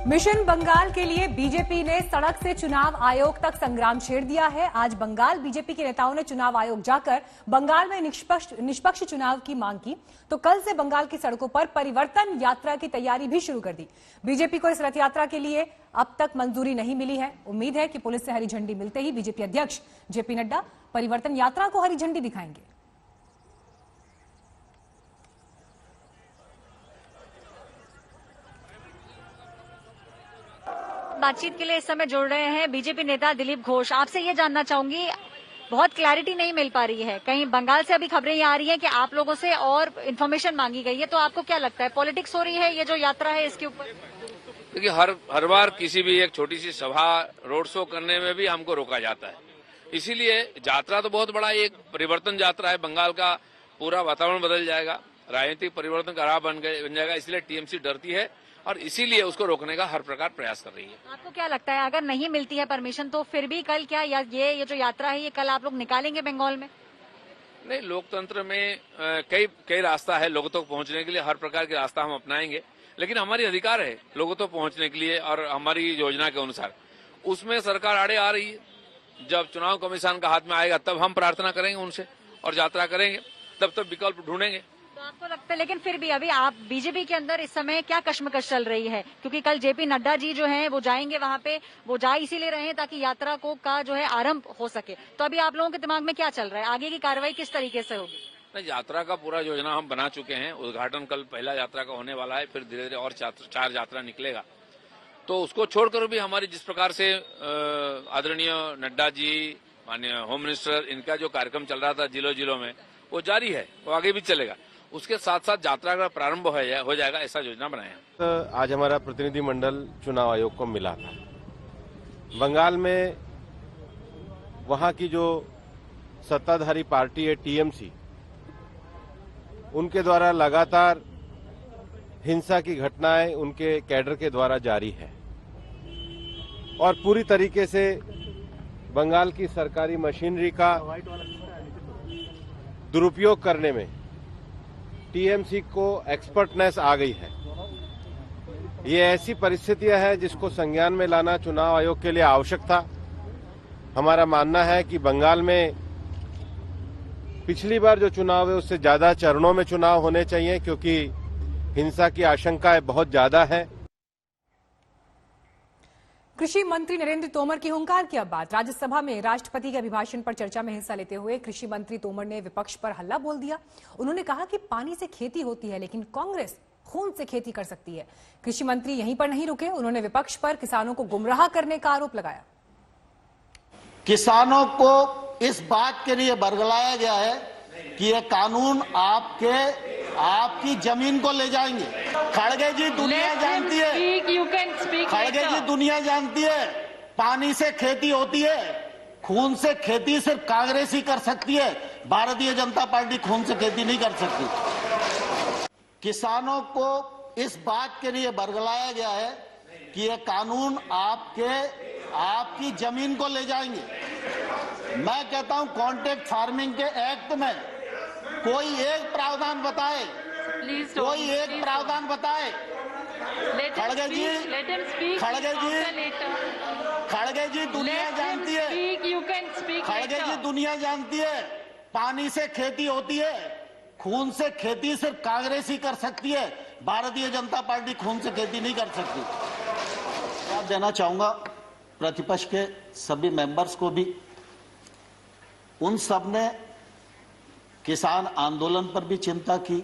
Mission Bengal के लिए BJP ने सड़क से चुनाव आयोग तक संग्राम छेड़ दिया है। आज बंगाल बीजेपी के नेताओं ने चुनाव आयोग जाकर बंगाल में निष्पक्ष चुनाव की मांग की, तो कल से बंगाल की सड़कों पर परिवर्तन यात्रा की तैयारी भी शुरू कर दी। बीजेपी को इस रथ यात्रा के लिए अब तक मंजूरी नहीं मिली है। उम्मीद है कि पुलिस से हरी झंडी मिलते ही बीजेपी अध्यक्ष जेपी नड्डा परिवर्तन यात्रा को हरी झंडी दिखाएंगे। बातचीत के लिए इस समय जुड़ रहे हैं बीजेपी नेता दिलीप घोष। आपसे ये जानना चाहूंगी, बहुत क्लैरिटी नहीं मिल पा रही है, कहीं बंगाल से अभी खबरें ये आ रही हैं कि आप लोगों से और इन्फॉर्मेशन मांगी गई है, तो आपको क्या लगता है पॉलिटिक्स हो रही है ये जो यात्रा है इसके ऊपर? देखिए, हर बार किसी भी एक छोटी सी सभा रोड शो करने में भी हमको रोका जाता है, इसीलिए यात्रा तो बहुत बड़ा एक परिवर्तन यात्रा है। बंगाल का पूरा वातावरण बदल जाएगा, राजनीतिक परिवर्तन का राह बन जाएगा, इसलिए टीएमसी डरती है और इसीलिए उसको रोकने का हर प्रकार प्रयास कर रही है। आपको क्या लगता है अगर नहीं मिलती है परमिशन तो फिर भी कल क्या ये जो यात्रा है ये कल आप लोग निकालेंगे बंगाल में? नहीं, लोकतंत्र में कई रास्ता है लोगों तक पहुंचने के लिए, हर प्रकार के रास्ता हम अपनाएंगे, लेकिन हमारी अधिकार है लोगों तक पहुंचने के लिए और हमारी योजना के अनुसार। उसमें सरकार आड़े आ रही है, जब चुनाव कमीशन का हाथ में आएगा तब हम प्रार्थना करेंगे उनसे और यात्रा करेंगे, तब विकल्प ढूंढेंगे। तो आपको लगता है, लेकिन फिर भी अभी आप बीजेपी के अंदर इस समय क्या कश्मकश चल रही है? क्योंकि कल जेपी नड्डा जी जो हैं वो जाएंगे वहां पे, वो जा इसीलिए रहे हैं ताकि यात्रा का जो है आरंभ हो सके। तो अभी आप लोगों के दिमाग में क्या चल रहा है, आगे की कार्रवाई किस तरीके से होगी? यात्रा का पूरा योजना हम बना चुके हैं, उद्घाटन कल पहला यात्रा का होने वाला है, फिर धीरे धीरे और 4 यात्रा निकलेगा। तो उसको छोड़कर भी हमारी जिस प्रकार से आदरणीय नड्डा जी, माननीय होम मिनिस्टर, इनका जो कार्यक्रम चल रहा था जिलों में, वो जारी है, वो आगे भी चलेगा। उसके साथ साथ यात्रा का प्रारंभ हो जाएगा, ऐसा योजना बनाया। तो आज हमारा प्रतिनिधि मंडल चुनाव आयोग को मिला था। बंगाल में वहां की जो सत्ताधारी पार्टी है टीएमसी, उनके द्वारा लगातार हिंसा की घटनाएं उनके कैडर के द्वारा जारी है और पूरी तरीके से बंगाल की सरकारी मशीनरी का दुरुपयोग करने में टीएमसी को एक्सपर्टनेस आ गई है। ये ऐसी परिस्थितियां हैं जिसको संज्ञान में लाना चुनाव आयोग के लिए आवश्यक था। हमारा मानना है कि बंगाल में पिछली बार जो चुनाव है उससे ज्यादा चरणों में चुनाव होने चाहिए, क्योंकि हिंसा की आशंकाएं बहुत ज्यादा है। कृषि मंत्री नरेंद्र तोमर की हुंकार की अब बात। राज्यसभा में राष्ट्रपति के अभिभाषण पर चर्चा में हिस्सा लेते हुए कृषि मंत्री तोमर ने विपक्ष पर हल्ला बोल दिया। उन्होंने कहा कि पानी से खेती होती है, लेकिन कांग्रेस खून से खेती कर सकती है। कृषि मंत्री यहीं पर नहीं रुके, उन्होंने विपक्ष पर किसानों को गुमराह करने का आरोप लगाया। किसानों को इस बात के लिए बरगलाया गया है कि ये कानून आपकी जमीन को ले जाएंगे। खड़गे जी दुनिया जानती है, खड़गे जी दुनिया जानती है, पानी से खेती होती है, खून से खेती सिर्फ कांग्रेस ही कर सकती है। भारतीय जनता पार्टी खून से खेती नहीं कर सकती। किसानों को इस बात के लिए बरगलाया गया है कि ये कानून आपकी जमीन को ले जाएंगे। मैं कहता हूं कॉन्ट्रैक्ट फार्मिंग के एक्ट में कोई एक प्रावधान बताए, कोई एक प्रावधान बताए। खड़गे जी दुनिया जानती है, खड़गे जी दुनिया जानती है, पानी से खेती होती है, खून से खेती सिर्फ कांग्रेस ही कर सकती है। भारतीय जनता पार्टी खून से खेती नहीं कर सकती। जवाब देना चाहूंगा प्रतिपक्ष के सभी मेंबर्स को भी। उन सब ने किसान आंदोलन पर भी चिंता की।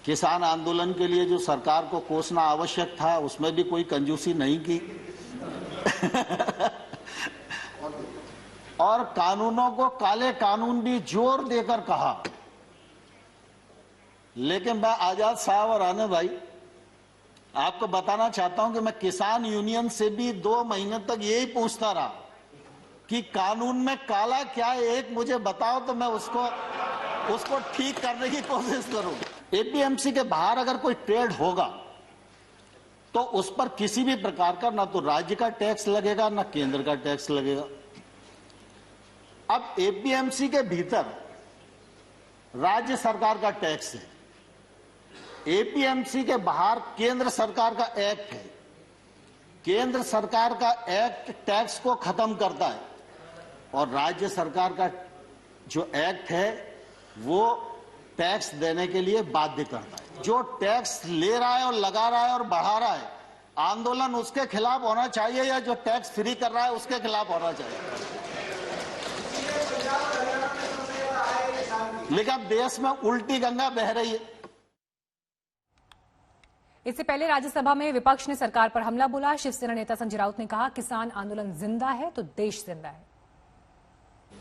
किसान आंदोलन के लिए जो सरकार को कोसना आवश्यक था उसमें भी कोई कंजूसी नहीं की और कानूनों को काले कानून भी जोर देकर कहा। लेकिन मैं आजाद साहब और आने भाई आपको बताना चाहता हूं कि मैं किसान यूनियन से भी 2 महीने तक यही पूछता रहा कि कानून में काला क्या है, एक मुझे बताओ तो मैं उसको ठीक करने की कोशिश करूं। एपीएमसी के बाहर अगर कोई ट्रेड होगा तो उस पर किसी भी प्रकार का ना तो राज्य का टैक्स लगेगा ना केंद्र का टैक्स लगेगा। अब एपीएमसी के भीतर राज्य सरकार का टैक्स है, एपीएमसी के बाहर केंद्र सरकार का एक्ट है। केंद्र सरकार का एक्ट टैक्स को खत्म करता है और राज्य सरकार का जो एक्ट है वो टैक्स देने के लिए बाध्य करता है। जो टैक्स ले रहा है और लगा रहा है और बढ़ा रहा है, आंदोलन उसके खिलाफ होना चाहिए या जो टैक्स फ्री कर रहा है उसके खिलाफ होना चाहिए। लेकिन अब देश में उल्टी गंगा बह रही है। इससे पहले राज्यसभा में विपक्ष ने सरकार पर हमला बोला। शिवसेना नेता संजय राउत ने कहा, किसान आंदोलन जिंदा है तो देश जिंदा है।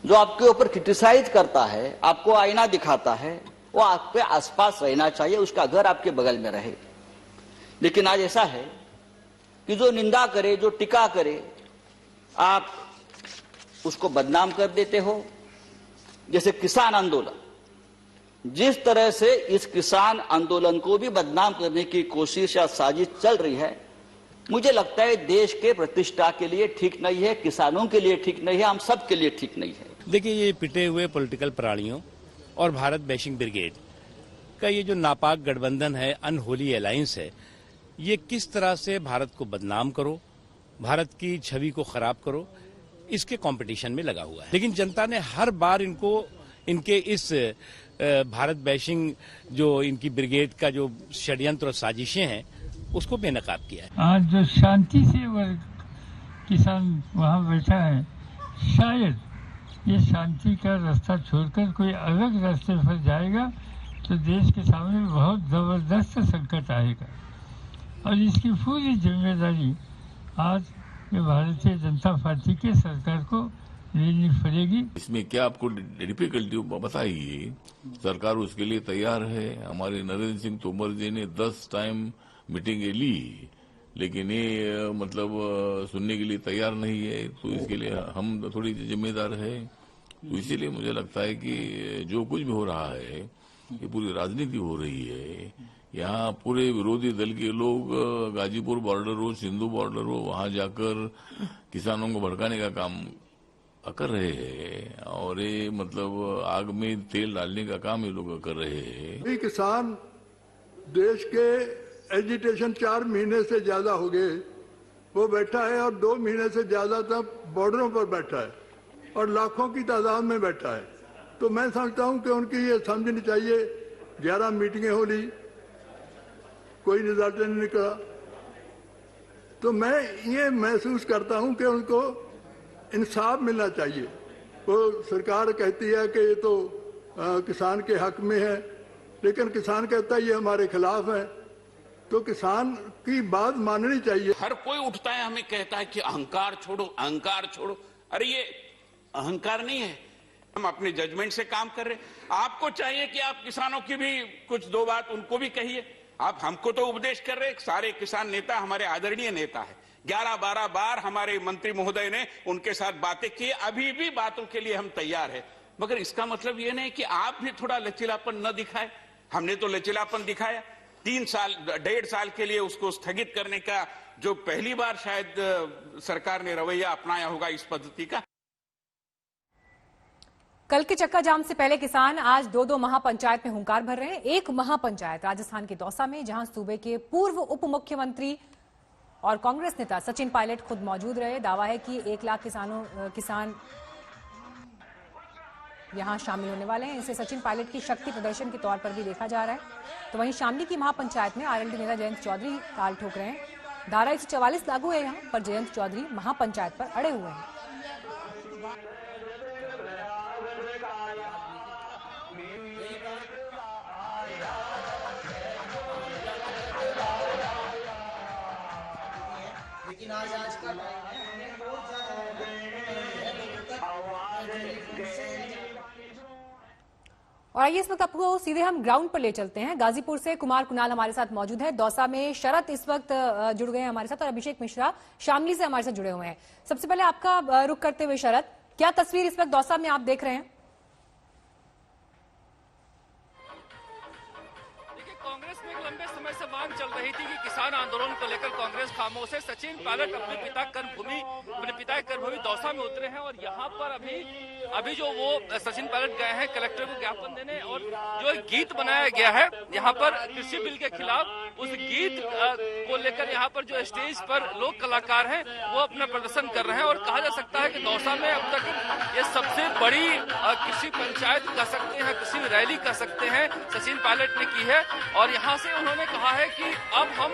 जो आपके ऊपर क्रिटिसाइज करता है, आपको आईना दिखाता है, वो आपके आसपास रहना चाहिए, उसका घर आपके बगल में रहे। लेकिन आज ऐसा है कि जो निंदा करे, जो टीका करे, आप उसको बदनाम कर देते हो। जैसे किसान आंदोलन, जिस तरह से इस किसान आंदोलन को भी बदनाम करने की कोशिश या साजिश चल रही है, मुझे लगता है देश के प्रतिष्ठा के लिए ठीक नहीं है, किसानों के लिए ठीक नहीं है, हम सब के लिए ठीक नहीं है। देखिए, ये पिटे हुए पॉलिटिकल प्राणियों और भारत बैशिंग ब्रिगेड का ये जो नापाक गठबंधन है, अनहोली अलायंस है, ये किस तरह से भारत को बदनाम करो, भारत की छवि को खराब करो, इसके कंपटीशन में लगा हुआ है। लेकिन जनता ने हर बार इनको, इनके इस भारत बैशिंग जो इनकी ब्रिगेड का जो षड्यंत्र और साजिशें हैं, उसको बेनकाब किया है। आज जो शांति से वर्ग किसान वहाँ बैठा है, शायद ये शांति का रास्ता छोड़कर कोई अलग रास्ते पर जाएगा तो देश के सामने बहुत जबरदस्त संकट आएगा और इसकी पूरी जिम्मेदारी आज ये भारतीय जनता पार्टी के सरकार को लेनी पड़ेगी। इसमें क्या आपको डिफिकल्टी बताइए, सरकार उसके लिए तैयार है। हमारे नरेंद्र सिंह तोमर जी ने 10 टाइम मीटिंगें ली, लेकिन ये मतलब सुनने के लिए तैयार नहीं है। तो इसके लिए हम थोड़ी जिम्मेदार है। तो इसीलिए मुझे लगता है कि जो कुछ भी हो रहा है, ये पूरी राजनीति हो रही है। यहाँ पूरे विरोधी दल के लोग गाजीपुर बॉर्डर हो, सिंधु बॉर्डर हो, वहां जाकर किसानों को भड़काने का काम कर रहे हैं और ये मतलब आग में तेल डालने का काम ये लोग कर रहे हैं। किसान देश के एजिटेशन 4 महीने से ज्यादा हो गए, वो बैठा है और 2 महीने से ज्यादा तक बॉर्डरों पर बैठा है और लाखों की तादाद में बैठा है। तो मैं समझता हूं कि उनकी ये समझनी चाहिए, 11 मीटिंगें हो ली, कोई रिजल्ट नहीं निकला। तो मैं ये महसूस करता हूं कि उनको इंसाफ मिलना चाहिए। वो सरकार कहती है कि ये तो किसान के हक में है, लेकिन किसान कहता है ये हमारे खिलाफ है। तो किसान की बात माननी चाहिए। हर कोई उठता है, हमें कहता है कि अहंकार छोड़ो, अहंकार छोड़ो। अरे ये अहंकार नहीं है, हम अपने जजमेंट से काम कर रहे हैं। आपको चाहिए कि आप किसानों की भी कुछ 2 बात उनको भी कहिए। आप हमको तो उपदेश कर रहे हैं, सारे किसान नेता हमारे आदरणीय नेता है। 11-12 बार हमारे मंत्री महोदय ने उनके साथ बातें की, अभी भी बातों के लिए हम तैयार हैं। मगर इसका मतलब ये नहीं कि आप भी थोड़ा लचीलापन न दिखाए। हमने तो लचीलापन दिखाया। 1.5 साल के लिए उसको स्थगित करने का जो पहली बार शायद सरकार ने रवैया अपनाया होगा इस पद्धति का। कल के चक्का जाम से पहले किसान आज 2-2 महापंचायत में हुंकार भर रहे हैं। एक महापंचायत राजस्थान के दौसा में, जहां सूबे के पूर्व उप मुख्यमंत्री और कांग्रेस नेता सचिन पायलट खुद मौजूद रहे। दावा है कि 1 लाख किसान यहां शामिल होने वाले हैं। इसे सचिन पायलट की शक्ति प्रदर्शन के तौर पर भी देखा जा रहा है। तो वहीं शामली की महापंचायत में आरएलडी नेता जयंत चौधरी ताल ठोक रहे हैं। धारा 144 लागू है यहां पर, जयंत चौधरी महापंचायत पर अड़े हुए हैं। और आइए इस वक्त आपको सीधे हम ग्राउंड पर ले चलते हैं। गाजीपुर से कुमार कुणाल हमारे साथ मौजूद है। दौसा में शरद इस वक्त जुड़ गए हैं हमारे साथ और अभिषेक मिश्रा शामली से हमारे साथ जुड़े हुए हैं। सबसे पहले आपका रुख करते हुए शरद, क्या तस्वीर इस वक्त दौसा में आप देख रहे हैं? कांग्रेस में एक लंबे समय से मांग चल रही थी कि किसान आंदोलन को लेकर कांग्रेस खामोश है। सचिन पायलट अपने पिता की कर्मभूमि दौसा में उतरे हैं और यहाँ पर अभी अभी जो वो सचिन पायलट गए हैं कलेक्टर को ज्ञापन देने, और जो एक गीत बनाया गया है यहाँ पर कृषि बिल के खिलाफ, उस गीत को लेकर यहाँ पर जो स्टेज पर लोक कलाकार हैं वो अपना प्रदर्शन कर रहे हैं। और कहा जा सकता है कि दौसा में अब तक ये सबसे बड़ी कृषि पंचायत कह सकते हैं, कृषि रैली कह सकते हैं, सचिन पायलट ने की है। और यहाँ से उन्होंने कहा है कि अब हम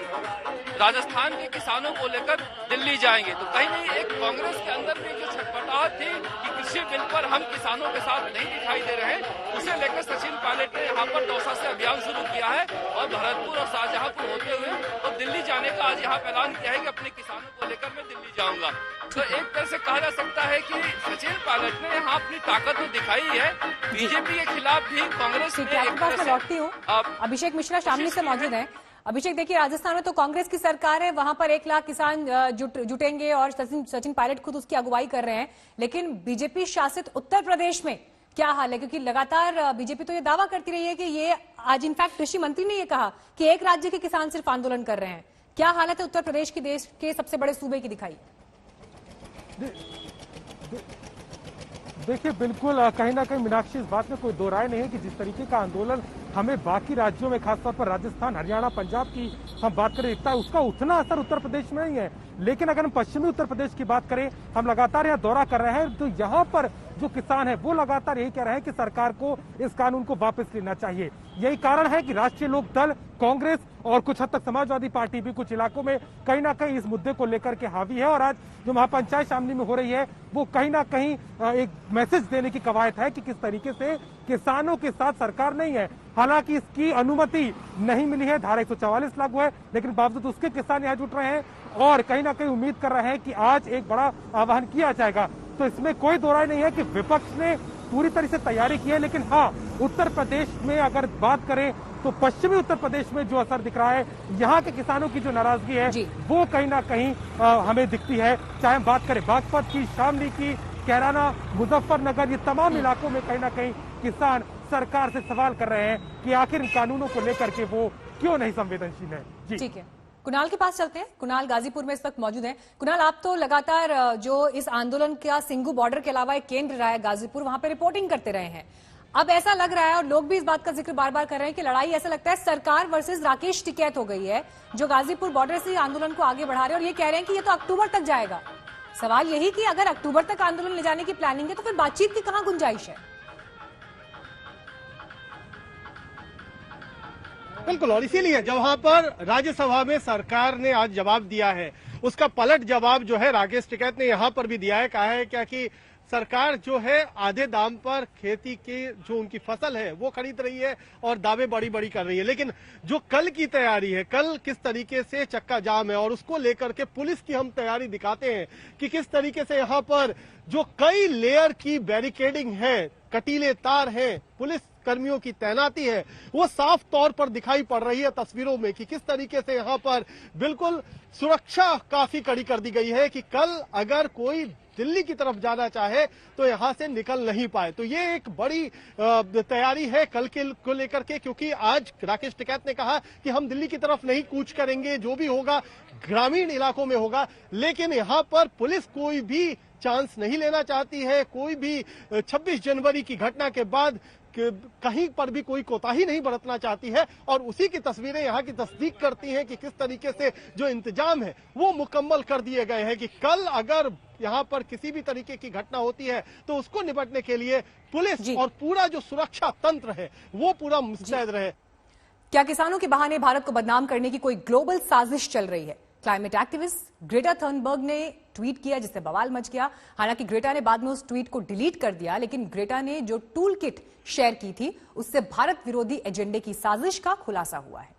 राजस्थान के किसानों को लेकर दिल्ली जाएंगे। तो कहीं नहीं एक कांग्रेस के अंदर भी जो छटपटाहट थी कि कृषि बिल पर हम किसानों के साथ नहीं दिखाई दे रहे, उसे लेकर सचिन पायलट ने यहाँ पर दौसा से अभियान शुरू किया है और भरतपुर और शाहजहांपुर होते हुए और दिल्ली जाने का आज यहाँ ऐलान किया है कि अपने किसानों को लेकर मैं दिल्ली जाऊंगा। तो एक तरह से कहा जा सकता है कि सचिन पायलट ने यहाँ अपनी ताकत तो दिखाई है, बीजेपी के खिलाफ भी कांग्रेस ने। लौटती हूँ, अभिषेक मिश्रा सामने से मौजूद है। अभिषेक, देखिए राजस्थान में तो कांग्रेस की सरकार है, वहां पर 1 लाख किसान जुटेंगे और सचिन पायलट खुद उसकी अगुवाई कर रहे हैं, लेकिन बीजेपी शासित उत्तर प्रदेश में क्या हाल है? क्योंकि लगातार बीजेपी तो ये दावा करती रही है कि ये आज इनफैक्ट कृषि मंत्री ने ये कहा कि एक राज्य के किसान सिर्फ आंदोलन कर रहे हैं। क्या हालत है उत्तर प्रदेश की, देश के सबसे बड़े सूबे की दिखाई? देखिए बिल्कुल कहीं ना कहीं मीनाक्षी, इस बात में कोई दो राय नहीं है कि जिस तरीके का आंदोलन हमें बाकी राज्यों में, खासतौर पर राजस्थान, हरियाणा, पंजाब की हम बात करें, दिखता है, उसका उतना असर उत्तर प्रदेश में नहीं है। लेकिन अगर हम पश्चिमी उत्तर प्रदेश की बात करें, हम लगातार यहाँ दौरा कर रहे हैं, तो यहाँ पर जो किसान है वो लगातार यही कह रहे हैं कि सरकार को इस कानून को वापस लेना चाहिए। यही कारण है कि राष्ट्रीय लोक दल, कांग्रेस और कुछ हद तक समाजवादी पार्टी भी कुछ इलाकों में कहीं ना कहीं इस मुद्दे को लेकर के हावी है। और आज जो महापंचायत शामली में हो रही है वो कहीं ना कहीं एक मैसेज देने की कवायद है कि किस तरीके से किसानों के साथ सरकार नहीं है। हालांकि इसकी अनुमति नहीं मिली है, धारा 144 लागू है, लेकिन बावजूद उसके किसान यहाँ जुट रहे हैं और कहीं ना कहीं उम्मीद कर रहे हैं कि आज एक बड़ा आह्वान किया जाएगा। तो इसमें कोई दो राय नहीं है कि विपक्ष ने पूरी तरह से तैयारी की है, लेकिन हाँ, उत्तर प्रदेश में अगर बात करें तो पश्चिमी उत्तर प्रदेश में जो असर दिख रहा है, यहाँ के किसानों की जो नाराजगी है वो कहीं ना कहीं हमें दिखती है। चाहे हम बात करें बागपत की, शामली की, कैराना, मुजफ्फरनगर, ये तमाम इलाकों में कहीं ना कहीं किसान सरकार से सवाल कर रहे हैं कि आखिर इन कानूनों को लेकर के वो क्यों नहीं संवेदनशील है। जी ठीक है, कुणाल के पास चलते हैं। कुणाल गाजीपुर में इस वक्त मौजूद है। कुणाल, आप तो लगातार जो इस आंदोलन का सिंगू बॉर्डर के अलावा एक केंद्र रहा है गाजीपुर, वहां पे रिपोर्टिंग करते रहे हैं। अब ऐसा लग रहा है और लोग भी इस बात का जिक्र बार बार कर रहे हैं कि लड़ाई ऐसा लगता है सरकार वर्सेस राकेश टिकैत हो गई है, जो गाजीपुर बॉर्डर से आंदोलन को आगे बढ़ा रहे हैं और ये कह रहे हैं कि ये तो अक्टूबर तक जाएगा। सवाल यही कि अगर अक्टूबर तक आंदोलन ले जाने की प्लानिंग है तो फिर बातचीत की कहां गुंजाइश है? बिल्कुल, और इसीलिए जब वहां पर राज्यसभा में सरकार ने आज जवाब दिया है, उसका पलट जवाब जो है राकेश टिकैत ने यहां पर भी दिया है। कहा है क्या कि सरकार जो है आधे दाम पर खेती की जो उनकी फसल है वो खरीद रही है और दावे बड़ी बड़ी कर रही है, लेकिन जो कल की तैयारी है, कल किस तरीके से चक्का जाम है और उसको लेकर के पुलिस की हम तैयारी दिखाते हैं कि किस तरीके से यहाँ पर जो कई लेयर की बैरिकेडिंग है, कटीले तार है, पुलिस कर्मियों की तैनाती है, वो साफ तौर पर दिखाई पड़ रही है तस्वीरों में कि किस तरीके से यहाँ पर बिल्कुल सुरक्षा काफी कड़ी कर दी गई है कि कल अगर कोई दिल्ली की तरफ जाना चाहे तो यहां से निकल नहीं पाए। तो ये एक बड़ी तैयारी है कल के को लेकर के, क्योंकि आज राकेश टिकैत ने कहा कि हम दिल्ली की तरफ नहीं कूच करेंगे, जो भी होगा ग्रामीण इलाकों में होगा, लेकिन यहाँ पर पुलिस कोई भी चांस नहीं लेना चाहती है। कोई भी 26 जनवरी की घटना के बाद कहीं पर भी कोई कोताही नहीं बरतना चाहती है और उसी की तस्वीरें यहाँ की तस्दीक करती हैं कि किस तरीके से जो इंतजाम है वो मुकम्मल कर दिए गए हैं कि कल अगर यहाँ पर किसी भी तरीके की घटना होती है तो उसको निपटने के लिए पुलिस और पूरा जो सुरक्षा तंत्र है वो पूरा मुस्तैद रहे। क्या किसानों के बहाने भारत को बदनाम करने की कोई ग्लोबल साजिश चल रही है? क्लाइमेट एक्टिविस्ट ग्रेटा थर्नबर्ग ने ट्वीट किया जिससे बवाल मच गया। हालांकि ग्रेटा ने बाद में उस ट्वीट को डिलीट कर दिया, लेकिन ग्रेटा ने जो टूल किट शेयर की थी उससे भारत विरोधी एजेंडे की साजिश का खुलासा हुआ है।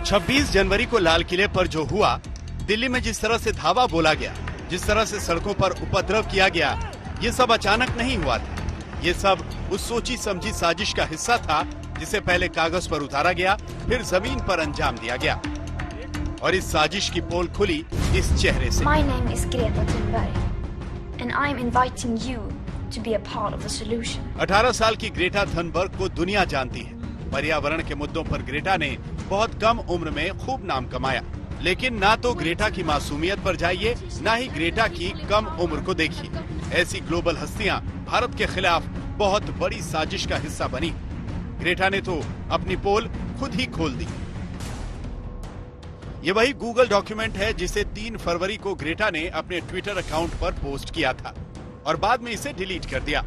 छब्बीस जनवरी को लाल किले पर जो हुआ, दिल्ली में जिस तरह से धावा बोला गया, जिस तरह से सड़कों पर उपद्रव किया गया, ये सब अचानक नहीं हुआ था। ये सब उस सोची समझी साजिश का हिस्सा था जिसे पहले कागज पर उतारा गया, फिर जमीन पर अंजाम दिया गया। और इस साजिश की पोल खुली इस चेहरे से। My name is Greta Thunberg, and I'm inviting you to be a part of the solution. 18 साल की ग्रेटा थनबर्ग को दुनिया जानती है। पर्यावरण के मुद्दों पर ग्रेटा ने बहुत कम उम्र में खूब नाम कमाया। लेकिन ना तो ग्रेटा की मासूमियत पर जाइए, ना ही ग्रेटा की कम उम्र को देखिए। ऐसी ग्लोबल हस्तियां भारत के खिलाफ बहुत बड़ी साजिश का हिस्सा बनी। ग्रेटा ने तो अपनी पोल खुद ही खोल दी। ये वही गूगल डॉक्यूमेंट है जिसे 3 फरवरी को ग्रेटा ने अपने ट्विटर अकाउंट पर पोस्ट किया था और बाद में इसे डिलीट कर दिया।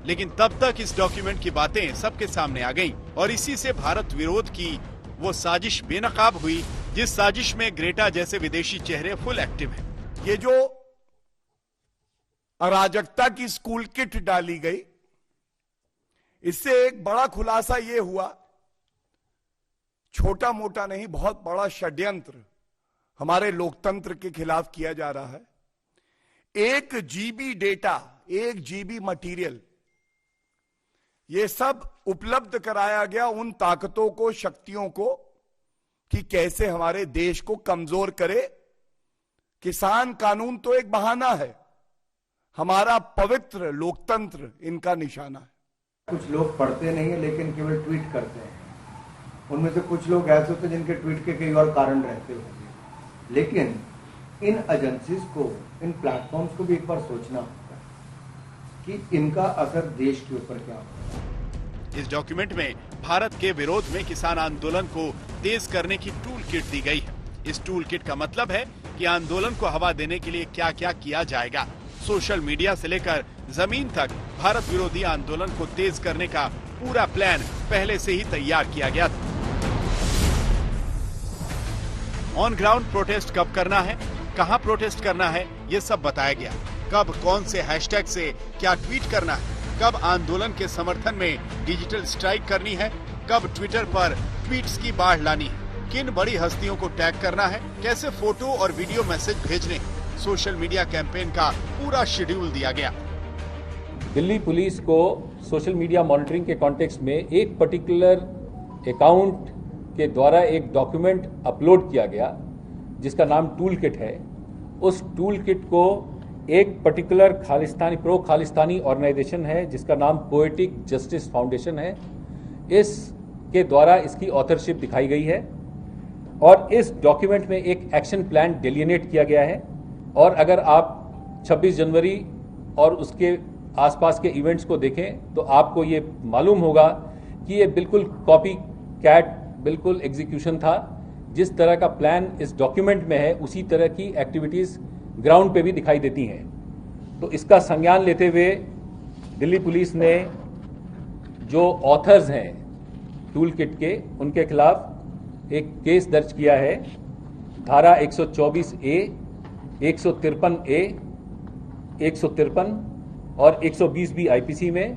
लेकिन तब तक इस डॉक्यूमेंट की बातें सबके सामने आ गईं और इसी से भारत विरोध की वो साजिश बेनकाब हुई, जिस साजिश में ग्रेटा जैसे विदेशी चेहरे फुल एक्टिव हैं। ये जो अराजकता की स्कूल किट डाली गई, इससे एक बड़ा खुलासा ये हुआ, छोटा मोटा नहीं बहुत बड़ा षड्यंत्र हमारे लोकतंत्र के खिलाफ किया जा रहा है। 1 GB डेटा, 1 GB मटेरियल, ये सब उपलब्ध कराया गया उन ताकतों को, शक्तियों को कि कैसे हमारे देश को कमजोर करे। किसान कानून तो एक बहाना है, हमारा पवित्र लोकतंत्र इनका निशाना है। कुछ लोग पढ़ते नहीं है लेकिन केवल ट्वीट करते हैं। उनमें से कुछ लोग ऐसे होते हैं जिनके ट्वीट के कई और कारण रहते होंगे, लेकिन इन एजेंसीज को, इन प्लेटफॉर्म्स को भी एक बार सोचना होगा कि इनका असर देश के ऊपर क्या होगा। इस डॉक्यूमेंट में भारत के विरोध में किसान आंदोलन को तेज करने की टूल किट दी गई है। इस टूल किट का मतलब है कि आंदोलन को हवा देने के लिए क्या क्या किया जाएगा। सोशल मीडिया से लेकर जमीन तक भारत विरोधी आंदोलन को तेज करने का पूरा प्लान पहले से ही तैयार किया गया था। ऑन ग्राउंड प्रोटेस्ट कब करना है, कहां प्रोटेस्ट करना है, ये सब बताया गया। कब कौन से हैशटैग से क्या ट्वीट करना है, कब आंदोलन के समर्थन में डिजिटल स्ट्राइक करनी है, कब ट्विटर पर ट्वीट्स की बाढ़ लानी है, किन बड़ी हस्तियों को टैग करना है, कैसे फोटो और वीडियो मैसेज भेजने। सोशल मीडिया कैंपेन का पूरा शेड्यूल दिया गया। दिल्ली पुलिस को सोशल मीडिया मॉनिटरिंग के कॉन्टेक्स्ट में एक पर्टिकुलर अकाउंट के द्वारा एक डॉक्यूमेंट अपलोड किया गया जिसका नाम टूल किट है। उस टूल किट को एक particular Khalistani, pro Khalistani organisation है जिसका नाम पोएटिक जस्टिस फाउंडेशन है, इसके द्वारा इसकी ऑथरशिप दिखाई गई है और इस डॉक्यूमेंट में एक एक्शन प्लान डिलिनेट किया गया है। और अगर आप 26 जनवरी और उसके आसपास के इवेंट्स को देखें तो आपको ये मालूम होगा कि ये बिल्कुल कॉपी कैट, बिल्कुल एग्जीक्यूशन था। जिस तरह का प्लान इस डॉक्यूमेंट में है उसी तरह की एक्टिविटीज ग्राउंड पे भी दिखाई देती हैं। तो इसका संज्ञान लेते हुए दिल्ली पुलिस ने जो ऑथर्स हैं टूल किट के, उनके खिलाफ एक केस दर्ज किया है धारा 124A, 153A, 153 और 120B IPC में,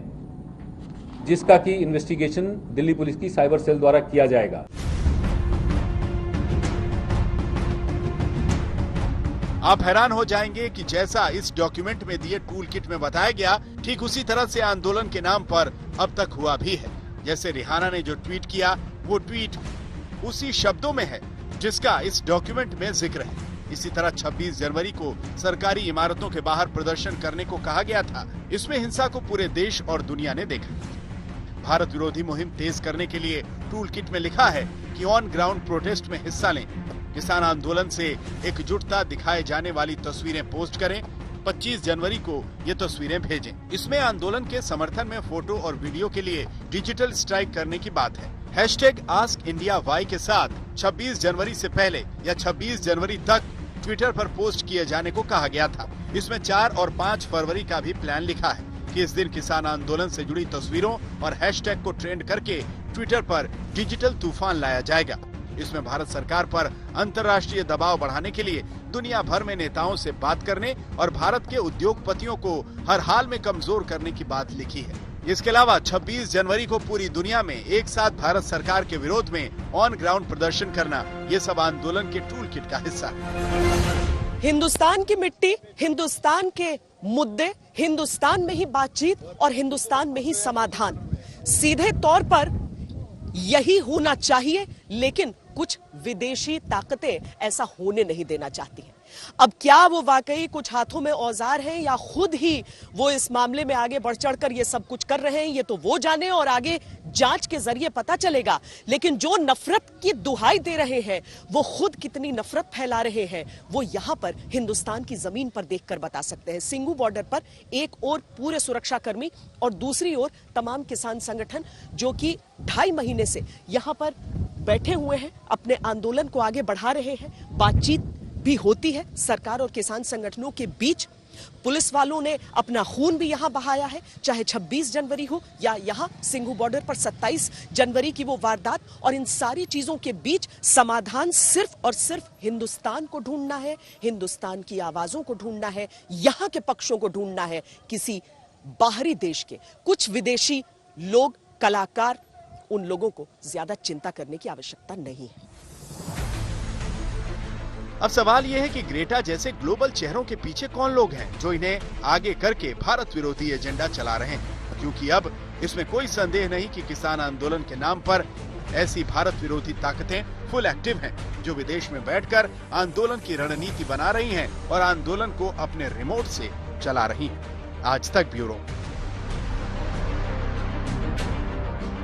जिसका की इन्वेस्टिगेशन दिल्ली पुलिस की साइबर सेल द्वारा किया जाएगा। आप हैरान हो जाएंगे कि जैसा इस डॉक्यूमेंट में दिए टूल किट में बताया गया, ठीक उसी तरह से आंदोलन के नाम पर अब तक हुआ भी है। जैसे रिहाना ने जो ट्वीट किया, वो ट्वीट उसी शब्दों में है जिसका इस डॉक्यूमेंट में जिक्र है। इसी तरह 26 जनवरी को सरकारी इमारतों के बाहर प्रदर्शन करने को कहा गया था। इसमें हिंसा को पूरे देश और दुनिया ने देखा। भारत विरोधी मुहिम तेज करने के लिए टूल किट में लिखा है कि ऑन ग्राउंड प्रोटेस्ट में हिस्सा लें, किसान आंदोलन से एकजुटता दिखाए जाने वाली तस्वीरें पोस्ट करें, 25 जनवरी को ये तस्वीरें भेजें। इसमें आंदोलन के समर्थन में फोटो और वीडियो के लिए डिजिटल स्ट्राइक करने की बात है। #AskIndiaWhy के साथ 26 जनवरी से पहले या 26 जनवरी तक ट्विटर पर पोस्ट किए जाने को कहा गया था। इसमें 4 और 5 फरवरी का भी प्लान लिखा है कि इस दिन किसान आंदोलन से जुड़ी तस्वीरों और हैशटैग को ट्रेंड करके ट्विटर पर डिजिटल तूफान लाया जाएगा। इसमें भारत सरकार पर अंतर्राष्ट्रीय दबाव बढ़ाने के लिए दुनिया भर में नेताओं से बात करने और भारत के उद्योगपतियों को हर हाल में कमजोर करने की बात लिखी है। इसके अलावा 26 जनवरी को पूरी दुनिया में एक साथ भारत सरकार के विरोध में ऑन ग्राउंड प्रदर्शन करना, ये सब आंदोलन के टूल किट का हिस्सा है। हिंदुस्तान की मिट्टी, हिंदुस्तान के मुद्दे, हिंदुस्तान में ही बातचीत और हिंदुस्तान में ही समाधान, सीधे तौर पर यही होना चाहिए, लेकिन कुछ विदेशी ताकतें ऐसा होने नहीं देना चाहती हैं। अब क्या वो वाकई कुछ हाथों में औजार हैं या खुद ही वो इस मामले में आगे बढ़ चढ़कर ये सब कुछ कर रहे हैं, ये तो वो जाने और आगे जांच के जरिए पता चलेगा। लेकिन जो नफरत की दुहाई दे रहे हैं, वो खुद कितनी नफरत फैला रहे हैं, वो यहां पर हिंदुस्तान की जमीन पर देखकर बता सकते हैं। सिंघू बॉर्डर पर एक ओर पूरे सुरक्षाकर्मी और दूसरी ओर तमाम किसान संगठन जो कि 2.5 महीने से यहां पर बैठे हुए हैं, अपने आंदोलन को आगे बढ़ा रहे हैं। बातचीत भी होती है सरकार और किसान संगठनों के बीच। पुलिस वालों ने अपना खून भी यहां बहाया है, चाहे 26 जनवरी हो या यहां सिंघू बॉर्डर पर 27 जनवरी की वो वारदात। और इन सारी चीजों के बीच समाधान सिर्फ और सिर्फ हिंदुस्तान को ढूंढना है, हिंदुस्तान की आवाजों को ढूंढना है, यहां के पक्षों को ढूंढना है। किसी बाहरी देश के कुछ विदेशी लोग, कलाकार, उन लोगों को ज्यादा चिंता करने की आवश्यकता नहीं है। अब सवाल यह है कि ग्रेटा जैसे ग्लोबल चेहरों के पीछे कौन लोग हैं जो इन्हें आगे करके भारत विरोधी एजेंडा चला रहे हैं, क्योंकि अब इसमें कोई संदेह नहीं कि किसान आंदोलन के नाम पर ऐसी भारत विरोधी ताकतें फुल एक्टिव हैं, जो विदेश में बैठकर आंदोलन की रणनीति बना रही हैं और आंदोलन को अपने रिमोट से चला रही हैं। आज तक ब्यूरो।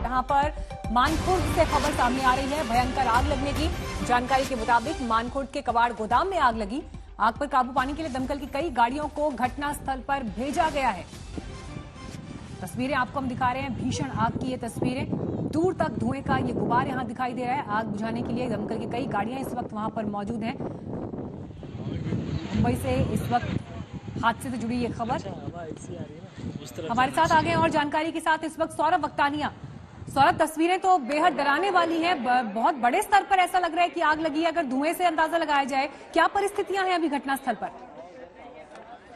यहाँ पर मानखुर्द से खबर सामने आ रही है भयंकर आग लगने की। जानकारी के मुताबिक मानखुर्द के कबाड़ गोदाम में आग लगी। आग पर काबू पाने के लिए दमकल की कई गाड़ियों को घटना स्थल पर भेजा गया है। तस्वीरें आपको हम दिखा रहे हैं, भीषण आग की ये तस्वीरें। दूर तक धुएं का ये गुबार यहां दिखाई दे रहा है। आग बुझाने के लिए दमकल की कई गाड़ियां इस वक्त वहां पर मौजूद हैं। मुंबई से इस वक्त हादसे से जुड़ी ये खबर हमारे साथ आ गए और जानकारी के साथ इस वक्त सौरभ वक्तानिया। सौरभ, तस्वीरें तो बेहद डराने वाली हैं। बहुत बड़े स्तर पर ऐसा लग रहा है कि आग लगी है। अगर धुएं से अंदाजा लगाया जाए, क्या परिस्थितियां हैं अभी घटनास्थल पर?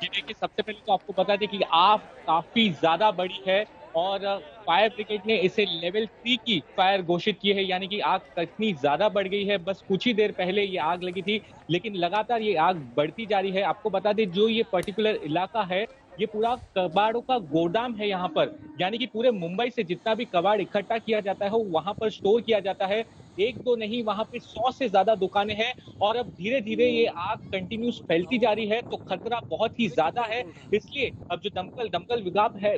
जी देखिए, सबसे पहले तो आपको बता दें कि आग काफी ज्यादा बड़ी है और फायर ब्रिगेड ने इसे लेवल 3 की फायर घोषित की है, यानी कि आग कितनी ज्यादा बढ़ गई है। बस कुछ ही देर पहले ये आग लगी थी, लेकिन लगातार ये आग बढ़ती जा रही है। आपको बता दें, जो ये पर्टिकुलर इलाका है, ये पूरा कबाड़ों का गोदाम है यहाँ पर, यानी कि पूरे मुंबई से जितना भी कबाड़ इकट्ठा किया जाता है वो वहां पर स्टोर किया जाता है। एक दो नहीं, वहां पे 100 से ज्यादा दुकानें हैं और अब धीरे धीरे ये आग कंटिन्यूस फैलती जा रही है, तो खतरा बहुत ही ज्यादा है। इसलिए अब जो दमकल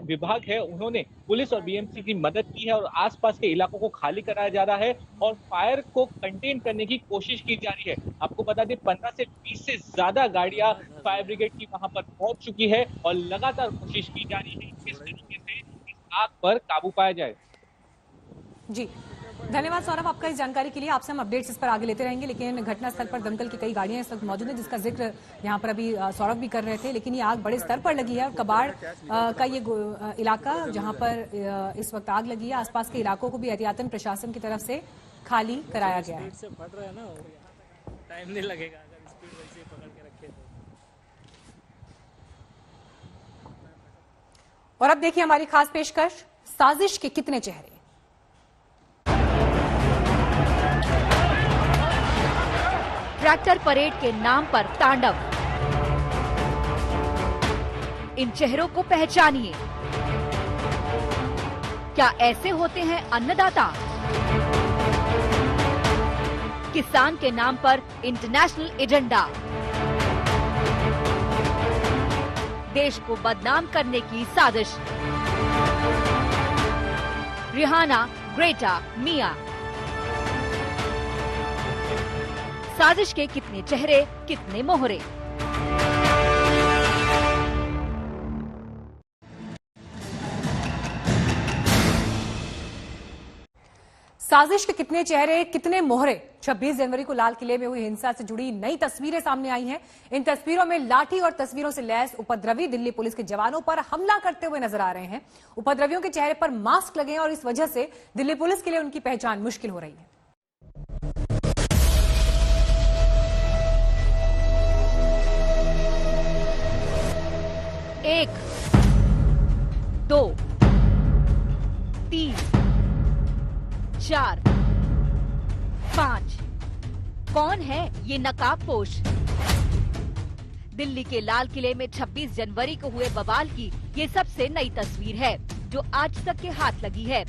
विभाग है उन्होंने पुलिस और बीएमसी की मदद की है और आसपास के इलाकों को खाली कराया जा रहा है और फायर को कंटेन करने की कोशिश की जा रही है। आपको बता दें, 15 से 20 से ज्यादा गाड़ियां फायर ब्रिगेड की वहां पर पहुंच चुकी है और लगातार कोशिश की जा रही है किस तरीके से इस आग पर काबू पाया जाए। जी धन्यवाद सौरभ आपका इस जानकारी के लिए। आपसे हम अपडेट्स इस पर आगे लेते रहेंगे, लेकिन घटनास्थल पर दमकल की कई गाड़ियां इस वक्त मौजूद हैं, जिसका जिक्र यहाँ पर अभी सौरभ भी कर रहे थे। लेकिन ये आग बड़े स्तर पर लगी है और कबाड़ का ये इलाका जहाँ पर इस वक्त आग लगी है, आसपास के इलाकों को भी एहतियातन प्रशासन की तरफ से खाली कराया गया है। टाइम नहीं लगेगा अगर स्पीड वैसे पकड़ के रखे तो। और अब देखिए हमारी खास पेशकश, साजिश के कितने चेहरे। ट्रैक्टर परेड के नाम पर तांडव, इन चेहरों को पहचानिए। क्या ऐसे होते हैं अन्नदाता? किसान के नाम पर इंटरनेशनल एजेंडा, देश को बदनाम करने की साजिश। रिहाना, ग्रेटा, मिया, साजिश के कितने चेहरे, कितने मोहरे। साजिश के कितने चेहरे, कितने मोहरे। 26 जनवरी को लाल किले में हुई हिंसा से जुड़ी नई तस्वीरें सामने आई हैं। इन तस्वीरों में लाठी और तस्वीरों से लैस उपद्रवी दिल्ली पुलिस के जवानों पर हमला करते हुए नजर आ रहे हैं। उपद्रवियों के चेहरे पर मास्क लगे हैं और इस वजह से दिल्ली पुलिस के लिए उनकी पहचान मुश्किल हो रही है। 1, 2, 3, 4, 5। कौन है ये नकाबपोश? दिल्ली के लाल किले में 26 जनवरी को हुए बवाल की ये सबसे नई तस्वीर है जो आज तक के हाथ लगी है।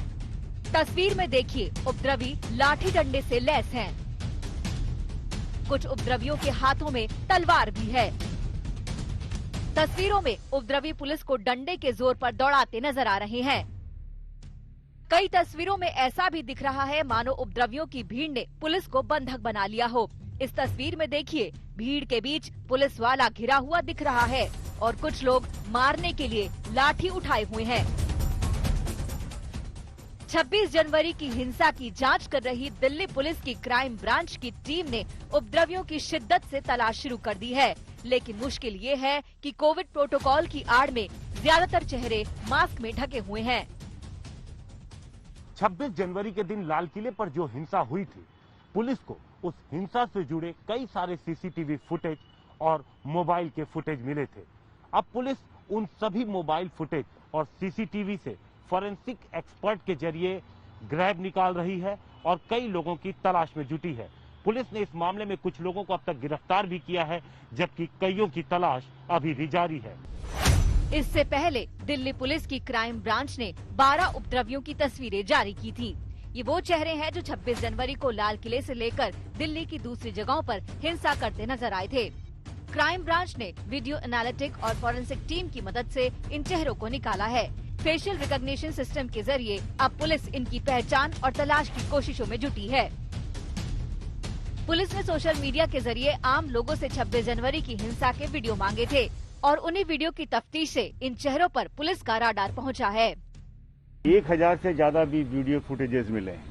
तस्वीर में देखिए, उपद्रवी लाठी डंडे से लैस हैं। कुछ उपद्रवियों के हाथों में तलवार भी है। तस्वीरों में उपद्रवी पुलिस को डंडे के जोर पर दौड़ाते नजर आ रहे हैं। कई तस्वीरों में ऐसा भी दिख रहा है मानो उपद्रवियों की भीड़ ने पुलिस को बंधक बना लिया हो। इस तस्वीर में देखिए, भीड़ के बीच पुलिस वाला घिरा हुआ दिख रहा है और कुछ लोग मारने के लिए लाठी उठाए हुए हैं। 26 जनवरी की हिंसा की जांच कर रही दिल्ली पुलिस की क्राइम ब्रांच की टीम ने उपद्रवियों की शिद्दत से तलाश शुरू कर दी है, लेकिन मुश्किल ये है कि कोविड प्रोटोकॉल की आड़ में ज्यादातर चेहरे मास्क में ढके हुए हैं। 26 जनवरी के दिन लाल किले पर जो हिंसा हुई थी, पुलिस को उस हिंसा से जुड़े कई सारे सीसीटीवी फुटेज और मोबाइल के फुटेज मिले थे। अब पुलिस उन सभी मोबाइल फुटेज और सीसीटीवी से फॉरेंसिक एक्सपर्ट के जरिए ग्रैब निकाल रही है और कई लोगों की तलाश में जुटी है। पुलिस ने इस मामले में कुछ लोगों को अब तक गिरफ्तार भी किया है, जबकि कईयों की तलाश अभी भी जारी है। इससे पहले दिल्ली पुलिस की क्राइम ब्रांच ने 12 उपद्रवियों की तस्वीरें जारी की थी। ये वो चेहरे हैं जो 26 जनवरी को लाल किले से लेकर दिल्ली की दूसरी जगहों पर हिंसा करते नजर आए थे। क्राइम ब्रांच ने वीडियो एनालिटिक और फॉरेंसिक टीम की मदद से इन चेहरों को निकाला है। फेशियल रिकॉग्निशन सिस्टम के जरिए अब पुलिस इनकी पहचान और तलाश की कोशिशों में जुटी है। पुलिस ने सोशल मीडिया के जरिए आम लोगों से 26 जनवरी की हिंसा के वीडियो मांगे थे और उन्हीं वीडियो की तफ्तीश से इन चेहरों पर पुलिस का राडार पहुंचा है। 1000 से ज्यादा भी वीडियो फुटेजेस मिले हैं,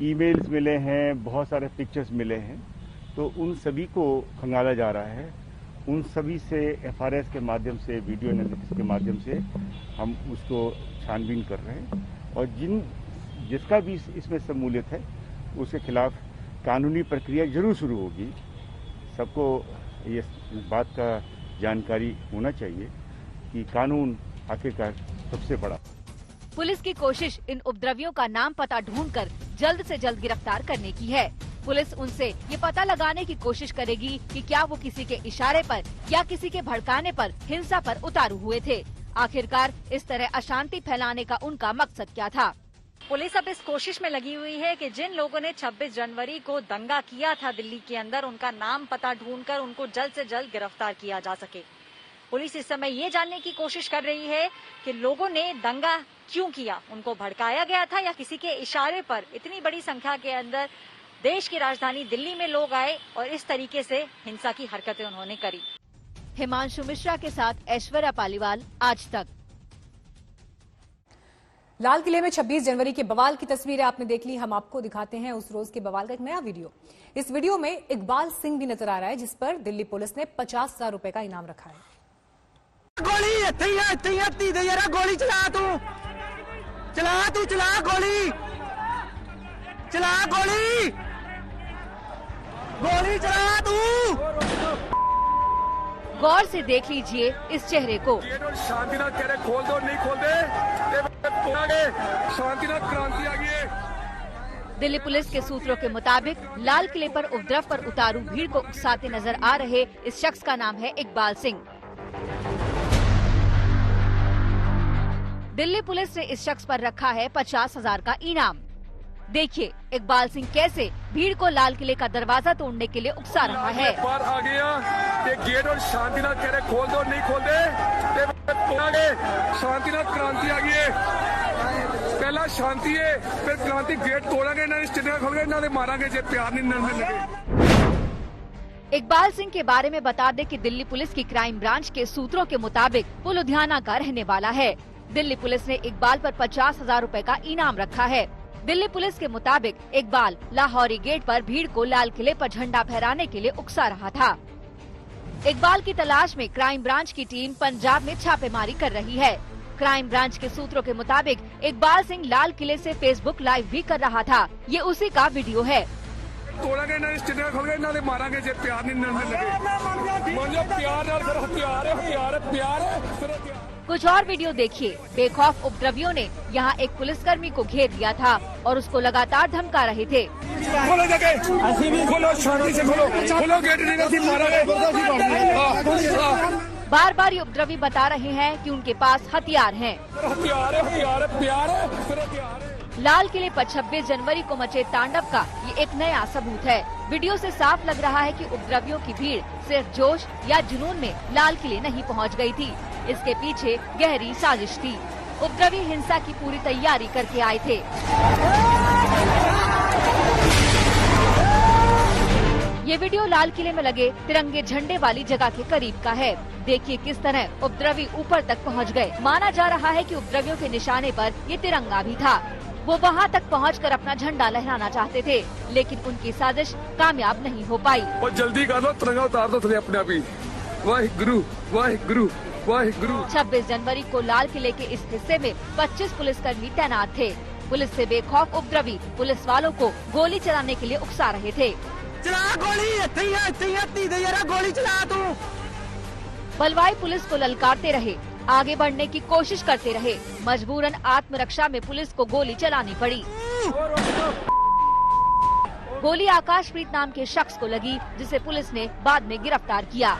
ईमेल्स मिले हैं, बहुत सारे पिक्चर्स मिले हैं, तो उन सभी को खंगाला जा रहा है। उन सभी से एफआरएस के माध्यम से, वीडियो एनालिसिस के माध्यम से हम उसको छानबीन कर रहे हैं और जिसका भी इसमें सम्मिलित है उसके खिलाफ कानूनी प्रक्रिया जरूर शुरू होगी। सबको ये बात का जानकारी होना चाहिए कि कानून आखिरकार सबसे बड़ा। पुलिस की कोशिश इन उपद्रवियों का नाम पता ढूंढकर जल्द से जल्द गिरफ्तार करने की है। पुलिस उनसे ये पता लगाने की कोशिश करेगी कि क्या वो किसी के इशारे पर या किसी के भड़काने पर हिंसा पर उतारू हुए थे। आखिरकार इस तरह अशांति फैलाने का उनका मकसद क्या था। पुलिस अब इस कोशिश में लगी हुई है कि जिन लोगों ने 26 जनवरी को दंगा किया था दिल्ली के अंदर, उनका नाम पता ढूंढकर उनको जल्द से जल्द गिरफ्तार किया जा सके। पुलिस इस समय ये जानने की कोशिश कर रही है कि लोगों ने दंगा क्यों किया, उनको भड़काया गया था या किसी के इशारे पर इतनी बड़ी संख्या के अंदर देश की राजधानी दिल्ली में लोग आए और इस तरीके से हिंसा की हरकतें उन्होंने करी। हिमांशु मिश्रा के साथ ऐश्वर्या पालीवाल, आज तक। लाल किले में 26 जनवरी के बवाल की तस्वीरें आपने देख ली। हम आपको दिखाते हैं उस रोज के बवाल का एक नया वीडियो। इस वीडियो में इकबाल सिंह भी नजर आ रहा है, जिस पर दिल्ली पुलिस ने 50,000 रुपए का इनाम रखा है। गोली गोली चला गोली चला तू। गौर से देख लीजिए इस चेहरे को। शांति ना कह रहे खोल दो, नहीं खोल दे, शांति ना क्रांति आ गई है। दिल्ली पुलिस के सूत्रों के मुताबिक लाल किले पर उपद्रव पर उतारू भीड़ को उकसाते नजर आ रहे इस शख्स का नाम है इकबाल सिंह। दिल्ली पुलिस ने इस शख्स पर रखा है 50,000 का इनाम। देखिए इकबाल सिंह कैसे भीड़ को लाल किले का दरवाजा तोड़ने के लिए उकसा रहा है। बार आ गया गेट और शांति ना कह रहे खोल दो, नहीं खोल दे, शांति ना क्रांति आ गई है। पहला शांति है, फिर क्रांति। गेट तोड़ांगे ना, स्टेडियम खोलेंगे ना, मारांगे जे प्यार नहीं लगे। इकबाल सिंह के बारे में बता दें कि दिल्ली पुलिस की क्राइम ब्रांच के सूत्रों के मुताबिक वो लुधियाना का रहने वाला है। दिल्ली पुलिस ने इकबाल पर 50,000 रुपए का इनाम रखा है। दिल्ली पुलिस के मुताबिक इकबाल लाहौरी गेट पर भीड़ को लाल किले पर झंडा फहराने के लिए उकसा रहा था। इकबाल की तलाश में क्राइम ब्रांच की टीम पंजाब में छापेमारी कर रही है। क्राइम ब्रांच के सूत्रों के मुताबिक इकबाल सिंह लाल किले से फेसबुक लाइव भी कर रहा था। ये उसी का वीडियो है। तोड़ांगे ना, स्टेडियम खोलेंगे ना, मारांगे जे प्यार नहीं लगे। कुछ और वीडियो देखिए। बेखौफ उपद्रवियों ने यहाँ एक पुलिसकर्मी को घेर लिया था और उसको लगातार धमका रहे थे। खोलो जगह, खोलो शांति से, खोलो गेट नहीं मारा। बार बार ये उपद्रवी बता रहे हैं कि उनके पास हथियार हैं। लाल किले पर 26 जनवरी को मचे तांडव का ये एक नया सबूत है। वीडियो से साफ लग रहा है कि उपद्रवियों की भीड़ सिर्फ जोश या जुनून में लाल किले नहीं पहुंच गई थी। इसके पीछे गहरी साजिश थी। उपद्रवी हिंसा की पूरी तैयारी करके आए थे। ये वीडियो लाल किले में लगे तिरंगे झंडे वाली जगह के करीब का है। देखिए किस तरह उपद्रवी ऊपर तक पहुंच गए। माना जा रहा है कि उपद्रवियों के निशाने पर ये तिरंगा भी था। वो वहां तक पहुंचकर अपना झंडा लहराना चाहते थे, लेकिन उनकी साजिश कामयाब नहीं हो पाई। और जल्दी कर लो, तिरंगा उतार दो अपने आप ही। वाहिगुरु वाहिगुरु वाहिगुरु। 26 जनवरी को लाल किले के इस हिस्से में 25 पुलिसकर्मी तैनात थे। पुलिस से बेखौफ उपद्रवी पुलिस वालों को गोली चलाने के लिए उकसा रहे थे। चला गोली चला तू। बलवाई पुलिस को ललकारते रहे, आगे बढ़ने की कोशिश करते रहे। मजबूरन आत्मरक्षा में पुलिस को गोली चलानी पड़ी। गोली आकाशप्रीत नाम के शख्स को लगी, जिसे पुलिस ने बाद में गिरफ्तार किया।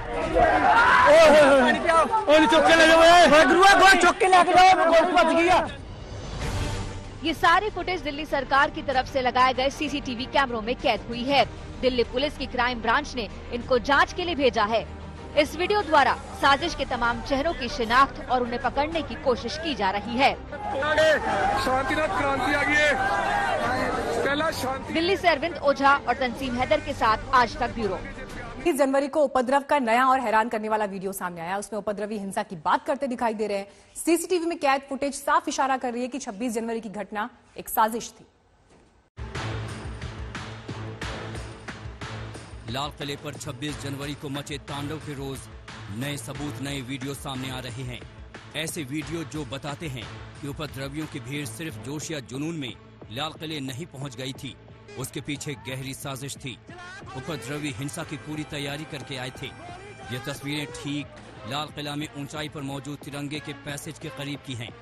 ये सारी फुटेज दिल्ली सरकार की तरफ से लगाए गए सीसीटीवी कैमरों में कैद हुई है। दिल्ली पुलिस की क्राइम ब्रांच ने इनको जांच के लिए भेजा है। इस वीडियो द्वारा साजिश के तमाम चेहरों की शिनाख्त और उन्हें पकड़ने की कोशिश की जा रही है। शांतिनाथ क्रांति आ गई है। पहला शांति। दिल्ली से अरविंद ओझा और तंसीम हैदर के साथ आज तक ब्यूरो। 20 जनवरी को उपद्रव का नया और हैरान करने वाला वीडियो सामने आया। उसमें उपद्रवी हिंसा की बात करते दिखाई दे रहे हैं। सीसीटीवी में कैद फुटेज साफ इशारा कर रही है कि 26 जनवरी की घटना एक साजिश थी। लाल किले पर 26 जनवरी को मचे तांडव के रोज नए सबूत, नए वीडियो सामने आ रहे हैं। ऐसे वीडियो जो बताते हैं कि उपद्रवियों की भीड़ सिर्फ जोश या जुनून में लाल किले नहीं पहुंच गई थी, उसके पीछे गहरी साजिश थी। उपद्रवी हिंसा की पूरी तैयारी करके आए थे। ये तस्वीरें ठीक लाल किला में ऊंचाई पर मौजूद तिरंगे के पैसेज के करीब की हैं।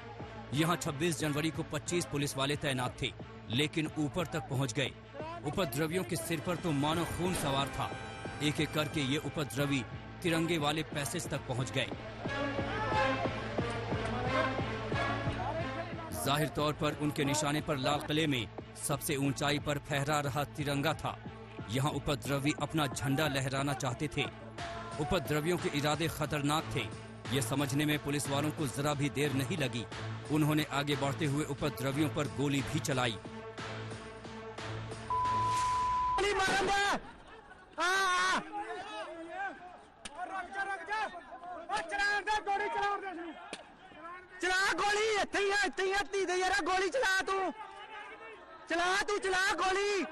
यहाँ 26 जनवरी को 25 पुलिस वाले तैनात थे, लेकिन ऊपर तक पहुंच गए। उपद्रवियों के सिर पर तो मानो खून सवार था। एक एक करके ये उपद्रवी तिरंगे वाले पैसेज तक पहुंच गए। जाहिर तौर पर उनके निशाने पर लाल किले में सबसे ऊंचाई पर फहरा रहा तिरंगा था। यहाँ उपद्रवी अपना झंडा लहराना चाहते थे। उपद्रवियों के इरादे खतरनाक थे। ये समझने में पुलिस वालों को जरा भी देर नहीं लगी। उन्होंने आगे बढ़ते हुए उपद्रवियों पर गोली भी चलाई। चला गोली गोली चला तू चला गोली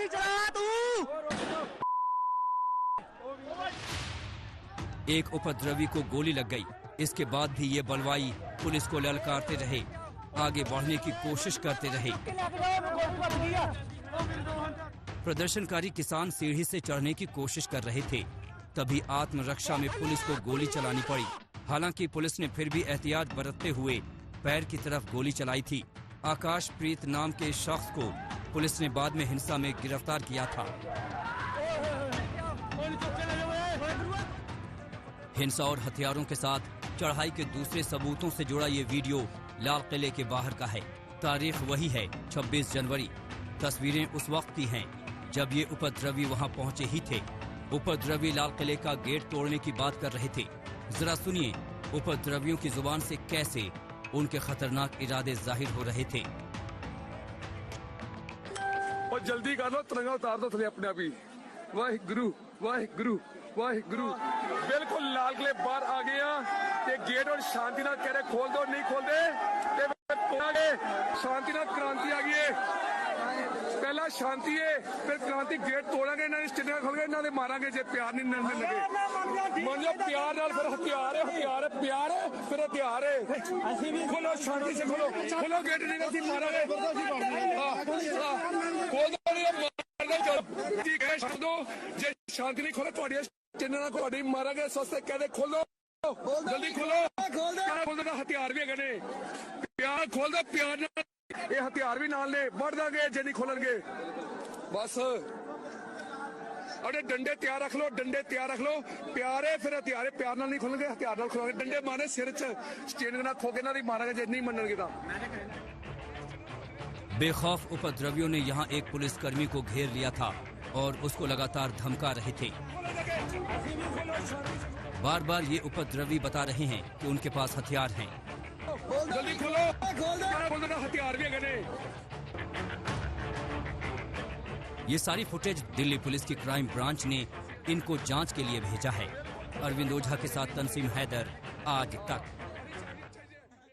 चला तू। एक उपद्रवी को गोली लग गई। इसके बाद भी ये बलवाई पुलिस को ललकारते रहे, आगे बढ़ने की कोशिश करते रहे। प्रदर्शनकारी किसान सीढ़ी से चढ़ने की कोशिश कर रहे थे, तभी आत्मरक्षा में पुलिस को गोली चलानी पड़ी। हालांकि पुलिस ने फिर भी एहतियात बरतते हुए पैर की तरफ गोली चलाई थी। आकाशप्रीत नाम के शख्स को पुलिस ने बाद में हिंसा में गिरफ्तार किया था। हिंसा और हथियारों के साथ चढ़ाई के दूसरे सबूतों से जुड़ा ये वीडियो लाल किले के बाहर का है। तारीख वही है 26 जनवरी। तस्वीरें उस वक्त की हैं जब ये उपद्रवी वहां पहुंचे ही थे। उपद्रवी लाल किले का गेट तोड़ने की बात कर रहे थे। जरा सुनिए उपद्रवियों की जुबान से कैसे उनके खतरनाक इरादे जाहिर हो रहे थे। और जल्दी कर लो, तिरंगा उतार दो अपने आप ही। वाहिगुरु वाहिगुरु वाहिगुरु। बिल्कुल लाल किले बाहर आ गया। ते गेट और शांतिनाथ कह रहे खोल दो, नहीं खोल दे। शांतिनाथ क्रांति आ गई है। पहला शांति है, फिर क्रांति। गेट तोड़ांगे ना, स्टेडियम खोल के मारांगे जे प्यार नहीं लगे। मान प्यार नाल फिर हथियार है, प्यार है फिर हथियार है। खोलो शांति से, खोलो गेट नहीं तो मारांगे। खोल दो, जे शांति नहीं खोले तो स्टेडियम मारांगे। सस्ते कहते खोलो, जल्दी खोलो। खोल दो, हथियार भी है। प्यार खोल दो, प्यार ये हथियार भी नाल ने बढ़ देंगे जे नहीं खोलेंगे। बस अरे डंडे तैयार रख लो, डंडे तैयार रख लो, प्यारे फिर हथियारे प्यार नाल नहीं खुलणगे, हथियार नाल खुलणगे, डंडे मारे सिर च स्टेरिंग नाल खो के ना मारांगे जे नहीं मनणगे तां। बेखौफ उपद्रवियों ने यहाँ एक पुलिसकर्मी को घेर लिया था और उसको लगातार धमका रहे थे। बार बार ये उपद्रवी बता रहे हैं कि उनके पास हथियार हैं। जल्दी खोलो, हथियार भी है। ये सारी फुटेज दिल्ली पुलिस की क्राइम ब्रांच ने इनको जांच के लिए भेजा है। अरविंद ओझा के साथ तंसीम हैदर, आज तक।